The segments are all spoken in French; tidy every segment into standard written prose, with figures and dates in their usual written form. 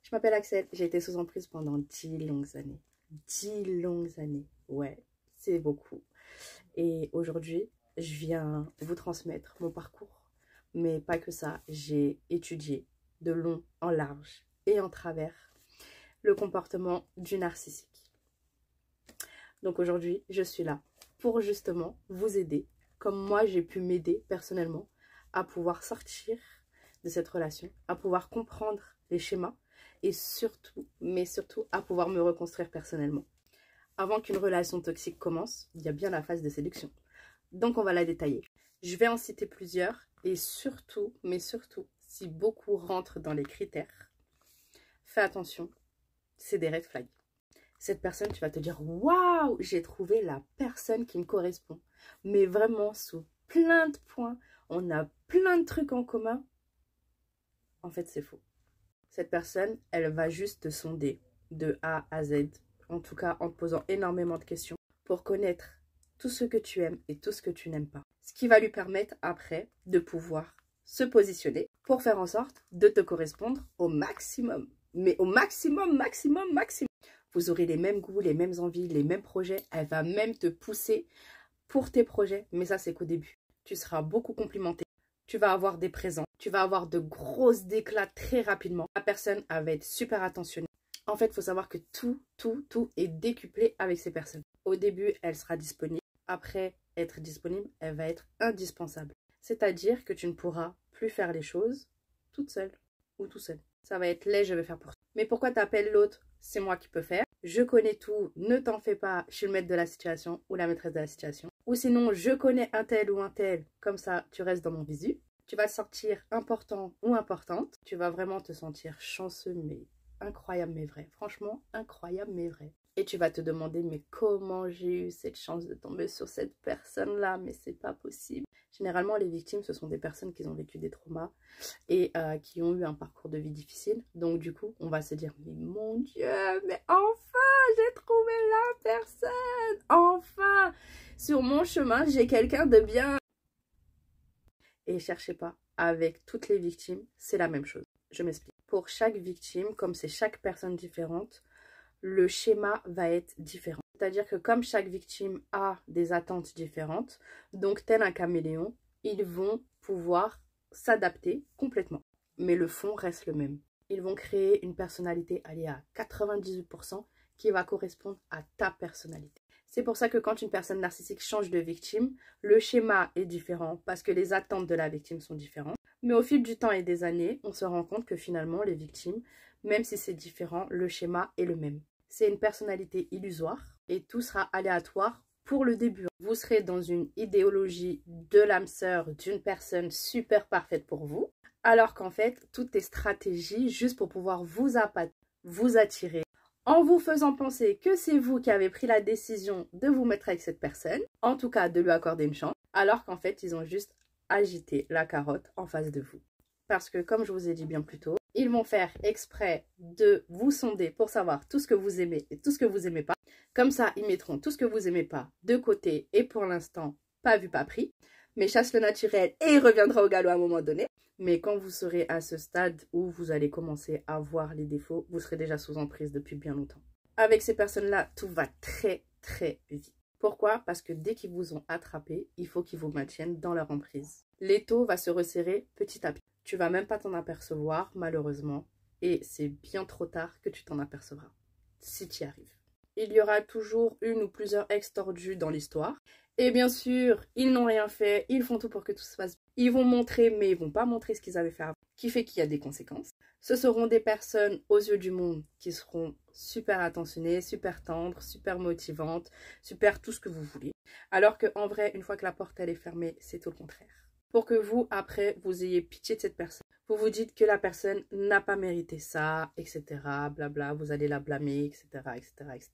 Je m'appelle Axel, j'ai été sous emprise pendant 10 longues années. 10 longues années, ouais, c'est beaucoup. Et aujourd'hui, je viens vous transmettre mon parcours. Mais pas que ça, j'ai étudié de long en large et en travers le comportement du narcissique. Donc aujourd'hui, je suis là pour justement vous aider, comme moi j'ai pu m'aider personnellement à pouvoir sortir de cette relation, à pouvoir comprendre les schémas et surtout, mais surtout, à pouvoir me reconstruire personnellement. Avant qu'une relation toxique commence, il y a bien la phase de séduction. Donc on va la détailler. Je vais en citer plusieurs et surtout, mais surtout, si beaucoup rentrent dans les critères, fais attention, c'est des red flags. Cette personne, tu vas te dire, waouh, j'ai trouvé la personne qui me correspond. Mais vraiment, sous plein de points, on a plein de trucs en commun. En fait, c'est faux. Cette personne, elle va juste te sonder de A à Z, en tout cas en te posant énormément de questions, pour connaître tout ce que tu aimes et tout ce que tu n'aimes pas. Ce qui va lui permettre après de pouvoir se positionner pour faire en sorte de te correspondre au maximum. Mais au maximum, maximum, maximum. Vous aurez les mêmes goûts, les mêmes envies, les mêmes projets. Elle va même te pousser pour tes projets. Mais ça, c'est qu'au début. Tu seras beaucoup complimenté. Tu vas avoir des présents. Tu vas avoir de grosses déclats très rapidement. La personne, elle va être super attentionnée. En fait, il faut savoir que tout est décuplé avec ces personnes. Au début, elle sera disponible. Après être disponible, elle va être indispensable. C'est-à-dire que tu ne pourras plus faire les choses toute seule ou tout seul. Ça va être laid, je vais faire pour toi. Mais pourquoi t'appelles l'autre? C'est moi qui peux faire. Je connais tout, ne t'en fais pas, je suis le maître de la situation ou la maîtresse de la situation. Ou sinon, je connais un tel ou un tel, comme ça, tu restes dans mon visu. Tu vas te sentir important ou importante. Tu vas vraiment te sentir chanceux, mais incroyable, mais vrai. Franchement, incroyable, mais vrai. Et tu vas te demander, mais comment j'ai eu cette chance de tomber sur cette personne-là? Mais c'est pas possible. Généralement, les victimes, ce sont des personnes qui ont vécu des traumas et qui ont eu un parcours de vie difficile. Donc, du coup, on va se dire, mais mon Dieu, mais enfin, j'ai trouvé la personne. Enfin, sur mon chemin, j'ai quelqu'un de bien. Et cherchez pas, avec toutes les victimes, c'est la même chose. Je m'explique. Pour chaque victime, comme c'est chaque personne différente, le schéma va être différent. C'est-à-dire que comme chaque victime a des attentes différentes, donc tel un caméléon, ils vont pouvoir s'adapter complètement. Mais le fond reste le même. Ils vont créer une personnalité alliée à 98% qui va correspondre à ta personnalité. C'est pour ça que quand une personne narcissique change de victime, le schéma est différent parce que les attentes de la victime sont différentes. Mais au fil du temps et des années, on se rend compte que finalement, les victimes, même si c'est différent, le schéma est le même. C'est une personnalité illusoire et tout sera aléatoire pour le début. Vous serez dans une idéologie de l'âme sœur d'une personne super parfaite pour vous, alors qu'en fait, tout est stratégie juste pour pouvoir vous appâter, vous attirer, en vous faisant penser que c'est vous qui avez pris la décision de vous mettre avec cette personne, en tout cas de lui accorder une chance, alors qu'en fait, ils ont juste agité la carotte en face de vous. Parce que, comme je vous ai dit bien plus tôt, ils vont faire exprès de vous sonder pour savoir tout ce que vous aimez et tout ce que vous n'aimez pas. Comme ça, ils mettront tout ce que vous n'aimez pas de côté et pour l'instant, pas vu, pas pris. Mais chasse le naturel et il reviendra au galop à un moment donné. Mais quand vous serez à ce stade où vous allez commencer à voir les défauts, vous serez déjà sous emprise depuis bien longtemps. Avec ces personnes-là, tout va très, très vite. Pourquoi? Parce que dès qu'ils vous ont attrapé, il faut qu'ils vous maintiennent dans leur emprise. L'étau va se resserrer petit à petit. Tu vas même pas t'en apercevoir, malheureusement. Et c'est bien trop tard que tu t'en apercevras, si tu y arrives. Il y aura toujours une ou plusieurs ex tordus dans l'histoire. Et bien sûr, ils n'ont rien fait, ils font tout pour que tout se passe bien. Ils vont montrer, mais ils vont pas montrer ce qu'ils avaient fait avant, qui fait qu'il y a des conséquences. Ce seront des personnes aux yeux du monde qui seront super attentionnées, super tendres, super motivantes, super tout ce que vous voulez. Alors qu'en vrai, une fois que la porte elle est fermée, c'est tout le contraire. Pour que vous, après, vous ayez pitié de cette personne. Vous vous dites que la personne n'a pas mérité ça, etc. Blabla, vous allez la blâmer, etc., etc., etc.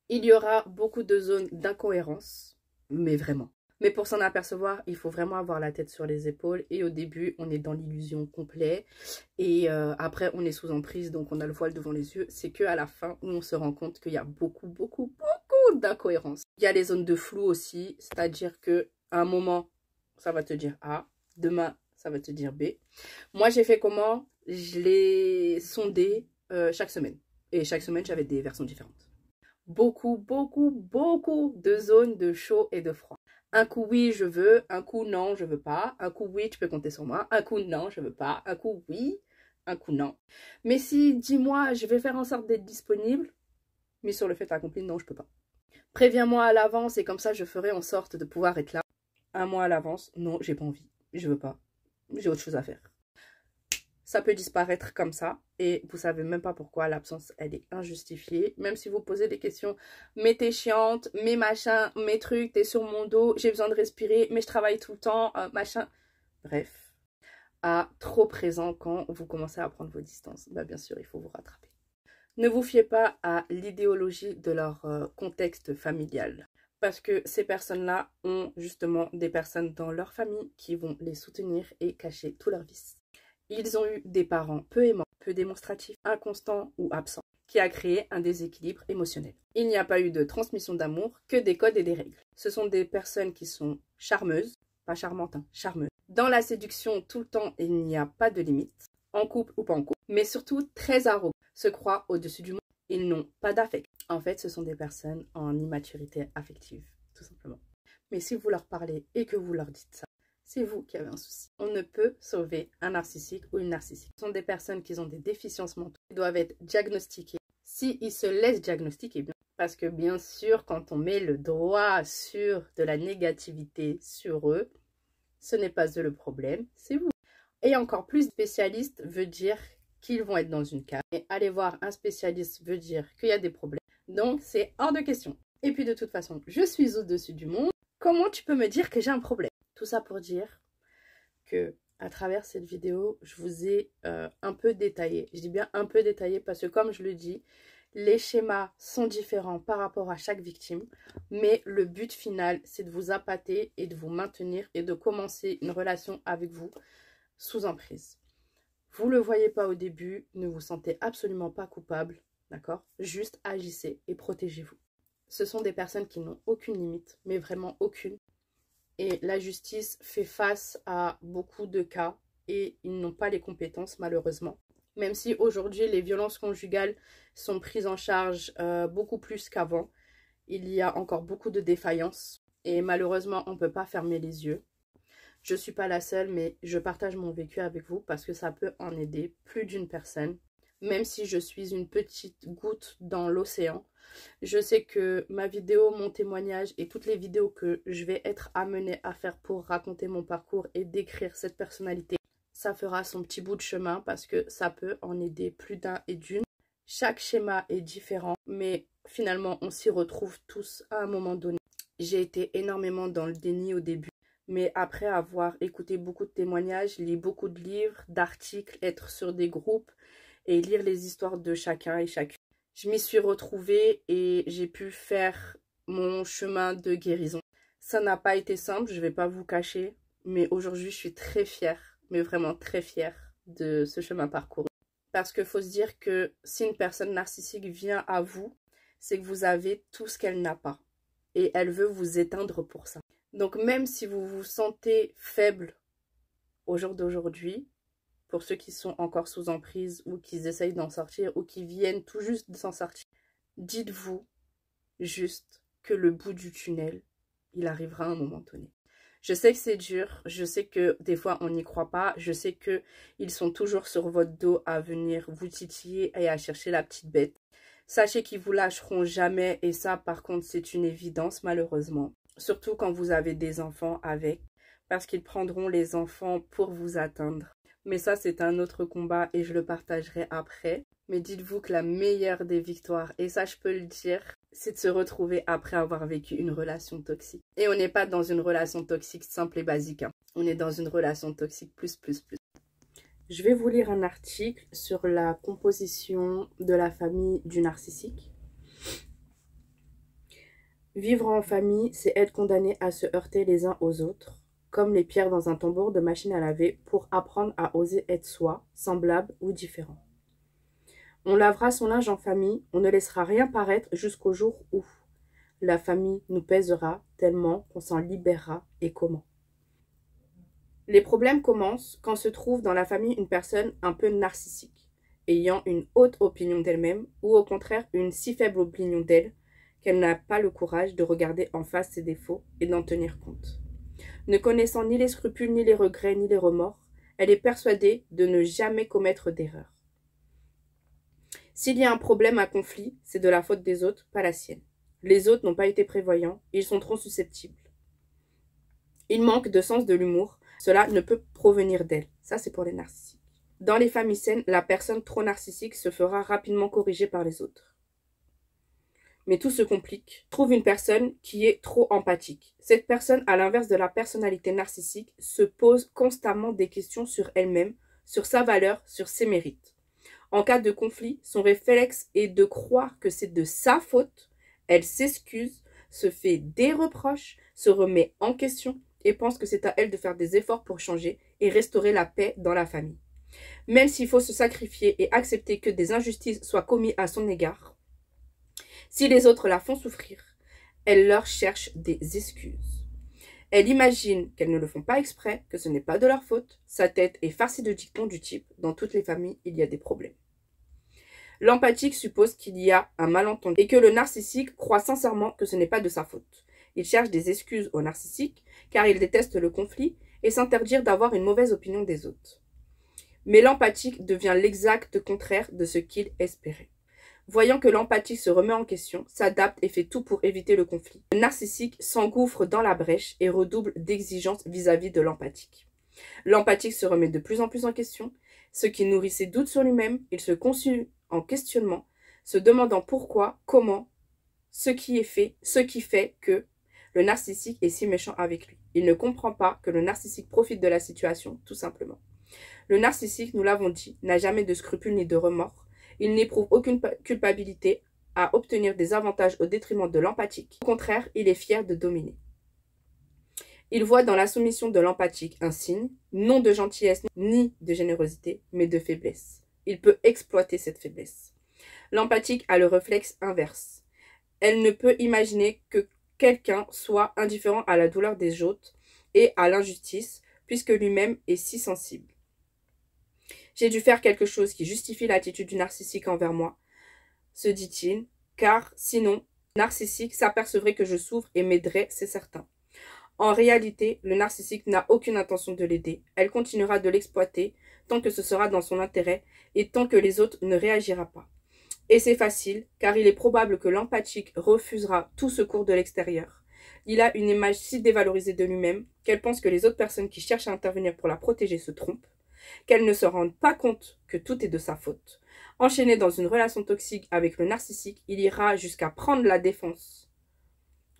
Il y aura beaucoup de zones d'incohérence, mais vraiment. Mais pour s'en apercevoir, il faut vraiment avoir la tête sur les épaules. Et au début, on est dans l'illusion complète. Et après, on est sous emprise, donc on a le voile devant les yeux. C'est qu'à la fin, où on se rend compte qu'il y a beaucoup d'incohérences. Il y a les zones de flou aussi, c'est-à-dire qu'à un moment, ça va te dire A. Demain, ça va te dire B. Moi, j'ai fait comment? Je l'ai sondé chaque semaine. Et chaque semaine, j'avais des versions différentes. Beaucoup, beaucoup, beaucoup de zones de chaud et de froid. Un coup, oui, je veux. Un coup, non, je veux pas. Un coup, oui, tu peux compter sur moi. Un coup, non, je veux pas. Un coup, oui. Un coup, non. Mais si, dis-moi, je vais faire en sorte d'être disponible. Mais sur le fait accompli, non, je peux pas. Préviens-moi à l'avance et comme ça, je ferai en sorte de pouvoir être là. Un mois à l'avance, non, j'ai pas envie. Je veux pas. J'ai autre chose à faire. Ça peut disparaître comme ça et vous savez même pas pourquoi l'absence, elle est injustifiée. Même si vous posez des questions, mais t'es chiante, mais machin, mes trucs, t'es sur mon dos, j'ai besoin de respirer, mais je travaille tout le temps, machin. Bref, à trop présent quand vous commencez à prendre vos distances. Bah, bien sûr, il faut vous rattraper. Ne vous fiez pas à l'idéologie de leur contexte familial. Parce que ces personnes-là ont justement des personnes dans leur famille qui vont les soutenir et cacher tous leurs vices. Ils ont eu des parents peu aimants, peu démonstratifs, inconstants ou absents, qui a créé un déséquilibre émotionnel. Il n'y a pas eu de transmission d'amour, que des codes et des règles. Ce sont des personnes qui sont charmeuses, pas charmantes, hein, charmeuses. Dans la séduction, tout le temps, il n'y a pas de limite, en couple ou pas en couple, mais surtout très arrogants, se croient au-dessus du monde. Ils n'ont pas d'affect. En fait, ce sont des personnes en immaturité affective, tout simplement. Mais si vous leur parlez et que vous leur dites ça, c'est vous qui avez un souci. On ne peut sauver un narcissique ou une narcissique. Ce sont des personnes qui ont des déficiences mentales, qui doivent être diagnostiquées. S'ils se laissent diagnostiquer, bien. Parce que bien sûr, quand on met le doigt sur de la négativité sur eux, ce n'est pas eux le problème, c'est vous. Et encore plus, spécialiste veut dire qu'ils vont être dans une case. Et aller voir un spécialiste veut dire qu'il y a des problèmes. Donc, c'est hors de question. Et puis, de toute façon, je suis au-dessus du monde. Comment tu peux me dire que j'ai un problème? Tout ça pour dire que à travers cette vidéo, je vous ai un peu détaillé. Je dis bien un peu détaillé parce que comme je le dis, les schémas sont différents par rapport à chaque victime. Mais le but final, c'est de vous appâter et de vous maintenir et de commencer une relation avec vous sous emprise. Vous ne le voyez pas au début, ne vous sentez absolument pas coupable, d'accord? Juste agissez et protégez-vous. Ce sont des personnes qui n'ont aucune limite, mais vraiment aucune. Et la justice fait face à beaucoup de cas et ils n'ont pas les compétences malheureusement. Même si aujourd'hui les violences conjugales sont prises en charge beaucoup plus qu'avant, il y a encore beaucoup de défaillances et malheureusement on ne peut pas fermer les yeux. Je ne suis pas la seule mais je partage mon vécu avec vous parce que ça peut en aider plus d'une personne. Même si je suis une petite goutte dans l'océan, je sais que ma vidéo, mon témoignage et toutes les vidéos que je vais être amenée à faire pour raconter mon parcours et décrire cette personnalité, ça fera son petit bout de chemin parce que ça peut en aider plus d'un et d'une. Chaque schéma est différent, mais finalement, on s'y retrouve tous à un moment donné. J'ai été énormément dans le déni au début, mais après avoir écouté beaucoup de témoignages, lu beaucoup de livres, d'articles, être sur des groupes et lire les histoires de chacun et chacune, je m'y suis retrouvée et j'ai pu faire mon chemin de guérison. Ça n'a pas été simple, je ne vais pas vous cacher, mais aujourd'hui je suis très fière, mais vraiment très fière de ce chemin parcouru. Parce qu'il faut se dire que si une personne narcissique vient à vous, c'est que vous avez tout ce qu'elle n'a pas. Et elle veut vous éteindre pour ça. Donc même si vous vous sentez faible au jour d'aujourd'hui, pour ceux qui sont encore sous emprise ou qui essayent d'en sortir ou qui viennent tout juste de s'en sortir, dites-vous juste que le bout du tunnel, il arrivera à un moment donné. Je sais que c'est dur, je sais que des fois on n'y croit pas, je sais qu'ils sont toujours sur votre dos à venir vous titiller et à chercher la petite bête. Sachez qu'ils vous lâcheront jamais et ça par contre c'est une évidence malheureusement. Surtout quand vous avez des enfants avec, parce qu'ils prendront les enfants pour vous atteindre. Mais ça, c'est un autre combat et je le partagerai après. Mais dites-vous que la meilleure des victoires, et ça je peux le dire, c'est de se retrouver après avoir vécu une relation toxique. Et on n'est pas dans une relation toxique simple et basique. Hein. On est dans une relation toxique plus. Je vais vous lire un article sur la composition de la famille du narcissique. Vivre en famille, c'est être condamné à se heurter les uns aux autres, comme les pierres dans un tambour de machine à laver, pour apprendre à oser être soi, semblable ou différent. On lavera son linge en famille, on ne laissera rien paraître jusqu'au jour où la famille nous pèsera tellement qu'on s'en libérera et comment. Les problèmes commencent quand se trouve dans la famille une personne un peu narcissique ayant une haute opinion d'elle-même ou au contraire une si faible opinion d'elle qu'elle n'a pas le courage de regarder en face ses défauts et d'en tenir compte. Ne connaissant ni les scrupules, ni les regrets, ni les remords, elle est persuadée de ne jamais commettre d'erreur. S'il y a un problème, un conflit, c'est de la faute des autres, pas la sienne. Les autres n'ont pas été prévoyants, ils sont trop susceptibles. Ils manquent de sens de l'humour, cela ne peut provenir d'elle. Ça, c'est pour les narcissiques. Dans les familles saines, la personne trop narcissique se fera rapidement corriger par les autres. Mais tout se complique. Trouve une personne qui est trop empathique. Cette personne, à l'inverse de la personnalité narcissique, se pose constamment des questions sur elle-même, sur sa valeur, sur ses mérites. En cas de conflit, son réflexe est de croire que c'est de sa faute. Elle s'excuse, se fait des reproches, se remet en question et pense que c'est à elle de faire des efforts pour changer et restaurer la paix dans la famille. Même s'il faut se sacrifier et accepter que des injustices soient commises à son égard, si les autres la font souffrir, elle leur cherche des excuses. Elle imagine qu'elles ne le font pas exprès, que ce n'est pas de leur faute. Sa tête est farcie de dictons du type « Dans toutes les familles, il y a des problèmes ». L'empathique suppose qu'il y a un malentendu et que le narcissique croit sincèrement que ce n'est pas de sa faute. Il cherche des excuses au narcissique car il déteste le conflit et s'interdire d'avoir une mauvaise opinion des autres. Mais l'empathique devient l'exact contraire de ce qu'il espérait. Voyant que l'empathique se remet en question, s'adapte et fait tout pour éviter le conflit. Le narcissique s'engouffre dans la brèche et redouble d'exigences vis-à-vis de l'empathique. L'empathique se remet de plus en plus en question, ce qui nourrit ses doutes sur lui-même, il se consume en questionnement, se demandant pourquoi, comment, ce qui fait que le narcissique est si méchant avec lui. Il ne comprend pas que le narcissique profite de la situation, tout simplement. Le narcissique, nous l'avons dit, n'a jamais de scrupules ni de remords. Il n'éprouve aucune culpabilité à obtenir des avantages au détriment de l'empathique. Au contraire, il est fier de dominer. Il voit dans la soumission de l'empathique un signe, non de gentillesse ni de générosité, mais de faiblesse. Il peut exploiter cette faiblesse. L'empathique a le réflexe inverse. Elle ne peut imaginer que quelqu'un soit indifférent à la douleur des autres et à l'injustice, puisque lui-même est si sensible. J'ai dû faire quelque chose qui justifie l'attitude du narcissique envers moi, se dit-il, car sinon, le narcissique s'apercevrait que je souffre et m'aiderait, c'est certain. En réalité, le narcissique n'a aucune intention de l'aider. Elle continuera de l'exploiter tant que ce sera dans son intérêt et tant que les autres ne réagiront pas. Et c'est facile, car il est probable que l'empathique refusera tout secours de l'extérieur. Il a une image si dévalorisée de lui-même qu'elle pense que les autres personnes qui cherchent à intervenir pour la protéger se trompent, qu'elle ne se rende pas compte que tout est de sa faute. Enchaîné dans une relation toxique avec le narcissique, il ira jusqu'à prendre la défense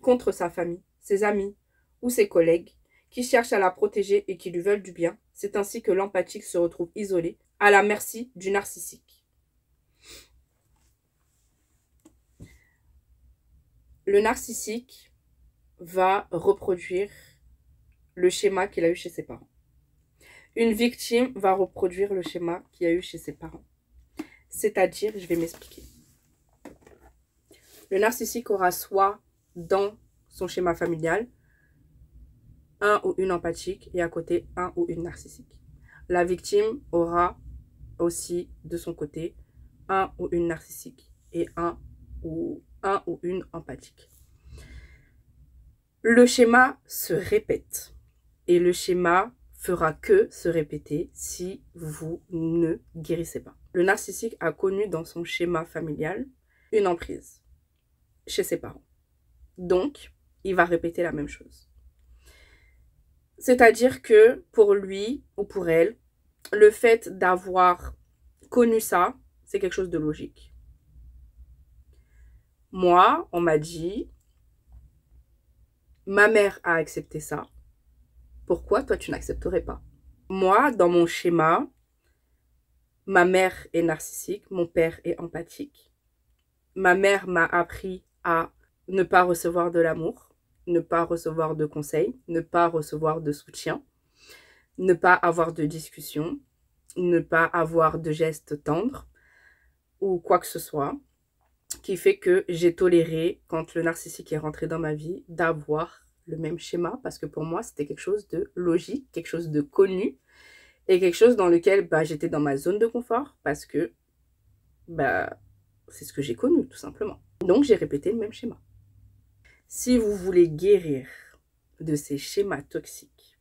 contre sa famille, ses amis ou ses collègues qui cherchent à la protéger et qui lui veulent du bien. C'est ainsi que l'empathique se retrouve isolé, à la merci du narcissique. Le narcissique va reproduire le schéma qu'il a eu chez ses parents. Une victime va reproduire le schéma qu'il a eu chez ses parents. C'est-à-dire, je vais m'expliquer. Le narcissique aura soit dans son schéma familial un ou une empathique et à côté un ou une narcissique. La victime aura aussi de son côté un ou une narcissique et un ou une empathique. Le schéma se répète et le schéma fera que se répéter si vous ne guérissez pas. Le narcissique a connu dans son schéma familial une emprise chez ses parents. Donc, il va répéter la même chose. C'est-à-dire que pour lui ou pour elle, le fait d'avoir connu ça, c'est quelque chose de logique. Moi, on m'a dit, ma mère a accepté ça. Pourquoi toi tu n'accepterais pas? Moi, dans mon schéma, ma mère est narcissique, mon père est empathique. Ma mère m'a appris à ne pas recevoir de l'amour, ne pas recevoir de conseils, ne pas recevoir de soutien, ne pas avoir de discussion, ne pas avoir de gestes tendres ou quoi que ce soit, qui fait que j'ai toléré, quand le narcissique est rentré dans ma vie, d'avoir le même schéma, parce que pour moi, c'était quelque chose de logique, quelque chose de connu, et quelque chose dans lequel j'étais dans ma zone de confort, parce que Bah, c'est ce que j'ai connu, tout simplement. Donc, j'ai répété le même schéma. Si vous voulez guérir de ces schémas toxiques,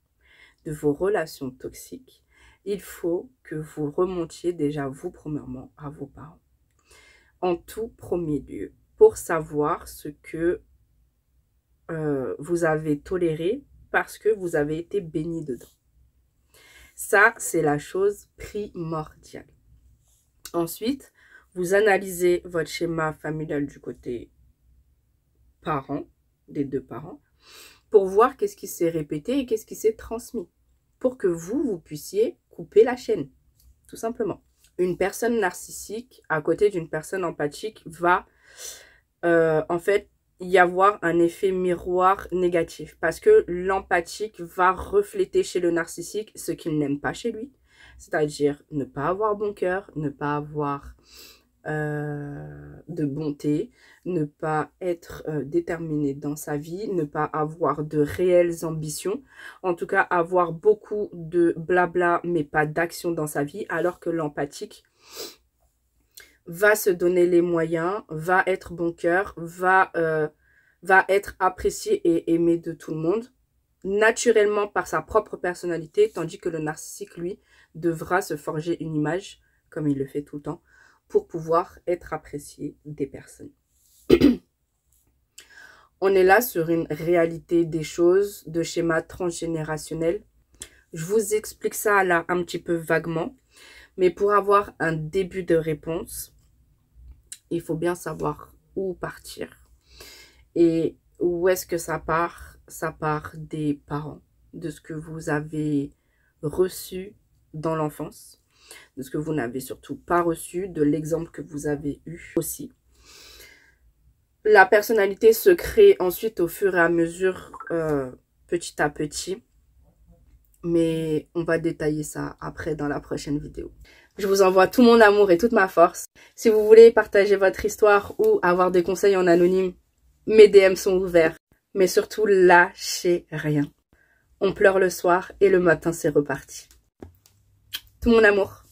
de vos relations toxiques, il faut que vous remontiez déjà, vous, premièrement, à vos parents. En tout premier lieu, pour savoir ce que vous avez toléré parce que vous avez été béni dedans. Ça, c'est la chose primordiale. Ensuite, vous analysez votre schéma familial du côté parent, des deux parents, pour voir qu'est-ce qui s'est répété et qu'est-ce qui s'est transmis. Pour que vous puissiez couper la chaîne, tout simplement. Une personne narcissique à côté d'une personne empathique va, en fait, y avoir un effet miroir négatif. Parce que l'empathique va refléter chez le narcissique ce qu'il n'aime pas chez lui. C'est-à-dire ne pas avoir bon cœur, ne pas avoir de bonté, ne pas être déterminé dans sa vie, ne pas avoir de réelles ambitions, en tout cas avoir beaucoup de blabla mais pas d'action dans sa vie, alors que l'empathique va se donner les moyens, va être bon cœur, va être apprécié et aimé de tout le monde, naturellement par sa propre personnalité, tandis que le narcissique, lui, devra se forger une image, comme il le fait tout le temps, pour pouvoir être apprécié des personnes. On est là sur une réalité des choses, de schéma transgénérationnel. Je vous explique ça là un petit peu vaguement, mais pour avoir un début de réponse, il faut bien savoir où partir. Et où est-ce que ça part? Ça part des parents, de ce que vous avez reçu dans l'enfance, de ce que vous n'avez surtout pas reçu, de l'exemple que vous avez eu aussi. La personnalité se crée ensuite au fur et à mesure, petit à petit. Mais on va détailler ça après dans la prochaine vidéo. Je vous envoie tout mon amour et toute ma force. Si vous voulez partager votre histoire ou avoir des conseils en anonyme, mes DM sont ouverts. Mais surtout, lâchez rien. On pleure le soir et le matin, c'est reparti. Tout mon amour.